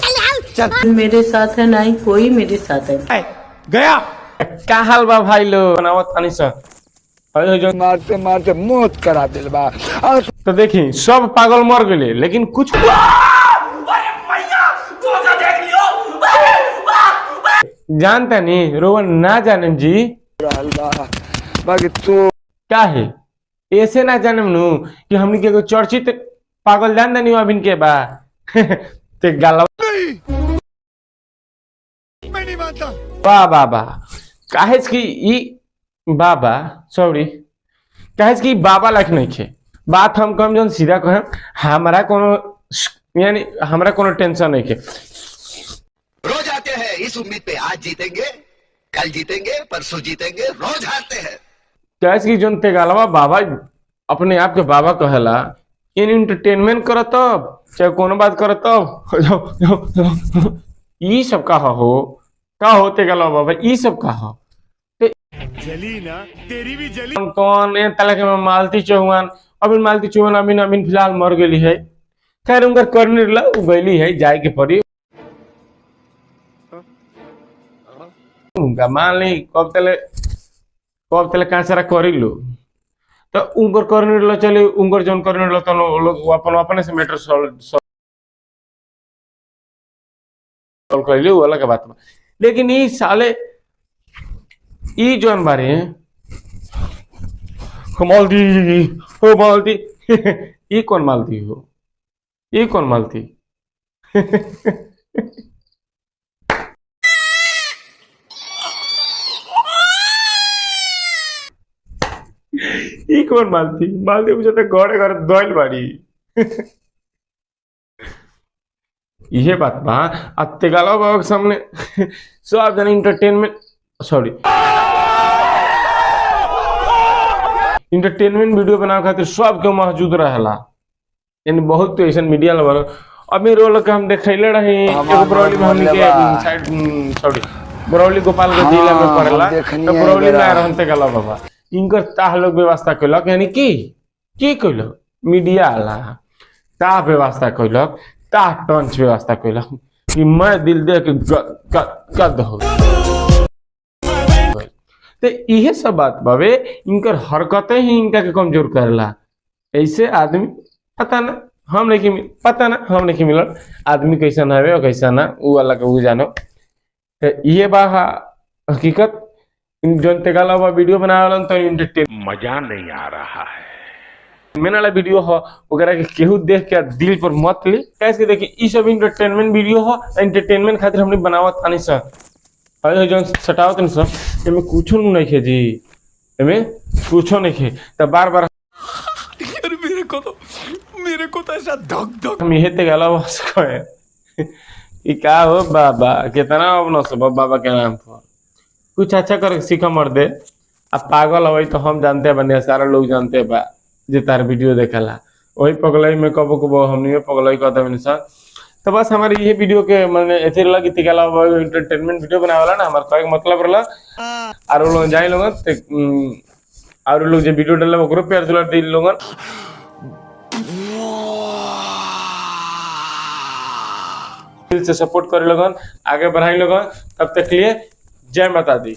चल मेरे साथ है नहीं कोई मेरे साथ है गया क्या हाल बा भाई लो बनावत तानी सा जो मारते मारते मौत करा दिल बा। तो देखी सब पागल मर गए लेकिन कुछ जानता नहीं रोवन ना जाने जी बाकी तो क्या है ऐसे ना जाने नु कि हमनी के चर्चित पागल जान नहीं अबिन के बा ते गाला मैं नहीं मानता। वाह बाबा काहेज की ई बाबा सॉरी काहेज की बाबा लायक नहीं खे बात हम कम जन सीधा कहे हमारा कोनो यानी हमारा कोनो टेंशन नहीं खे रोज आते हैं इस उम्मीद पे आज जीतेंगे कल जीतेंगे परसों जीतेंगे रोज हारते हैं। काहेज की जन ते गालवा बाबा अपने आप के बाबा कहेला इन एंटरटेनमेंट करो तब चाहे कोनो बात करो तब ई सब का होते गला बाबा ई सब का हो जली ना तेरी भी जली। कौन ए तला के मालती चौहान अभी मालती चौहान अभी फिलहाल मर गई है खैर उनका करने ला गई है जाए के पड़ी उनका मान ली कब तले कांसरा करी लो तो उनकर करने ला चले उनकर जौन करने ला तो लोग अपन अपने से मैटर सॉल्व कर ली अलग के बात में लेकिन ये साले ई जौन बारे मालती हो मालती ये कौन मालती हो ये कौन मालती ये कौन मालती मालती मुझे तो घरे घर दोल बाड़ी ये बात बा अत्ते गाला बाबा के सामने सब जन एंटरटेनमेंट सॉरी एंटरटेनमेंट वीडियो बनावे खातिर सब के मौजूद रहेला यानी बहुत तो ऐसा मीडिया लवर अभी रोल के हम देखैले रही एगो बरौली में हमनी के साइड सॉरी बरौली गोपाल के जिला में पड़ेला तो बरौली में रहते गला बाबा इनकर ताह लोग व्यवस्था कैलक यानी की कैलक मीडिया वाला ताह व्यवस्था कैलक ताह टंच व्यवस्था कैलक कि मैं दिल दे के गद हो तो यह सब बात बाबे इनकर हरकतें ही इनका के कमजोर करला ऐसे आदमी पता ना हम नहीं मिलल आदमी कैसा ना है कैसा ना वो अलग वो जानो तो ये बा हकीकत जोन तेगाला हुआ वीडियो बनावलन तो एंटरटेन मजा नहीं आ रहा है मैंने वाला वीडियो हो वगैरह के केहू देख के दिल पर मत ली कैसे देखिए ई सब एंटरटेनमेंट वीडियो हो एंटरटेनमेंट खातिर हमने बनावत आनी सर अरे जो सटावत न सर एमे कुछो नहीं खे जी एमे कुछो नहीं खे तो बार बार मेरे को तो ऐसा धक हम यही ते गला बस कहे कि का हो बाबा कितना अपना सब बाबा के नाम पर कुछ अच्छा कर सीखा मर दे अब पागल हो तो हम जानते बने सारा लोग जानते बा जे तार वीडियो देखला वही पगलई में कबो कबो हमनी पगलई कहते बने सर तो बस हमारे ये वीडियो के मैंने ऐसे रहा कि तिकाला एंटरटेनमेंट वीडियो बनावेला ना हमारा कहे मतलब रहला और लोग जाए लोग और लोग जो वीडियो डाले वो ग्रुप पे दुलार दिल लोग दिल से सपोर्ट करे लोगन आगे बढ़ाई लोगन तब तक लिए जय माता दी।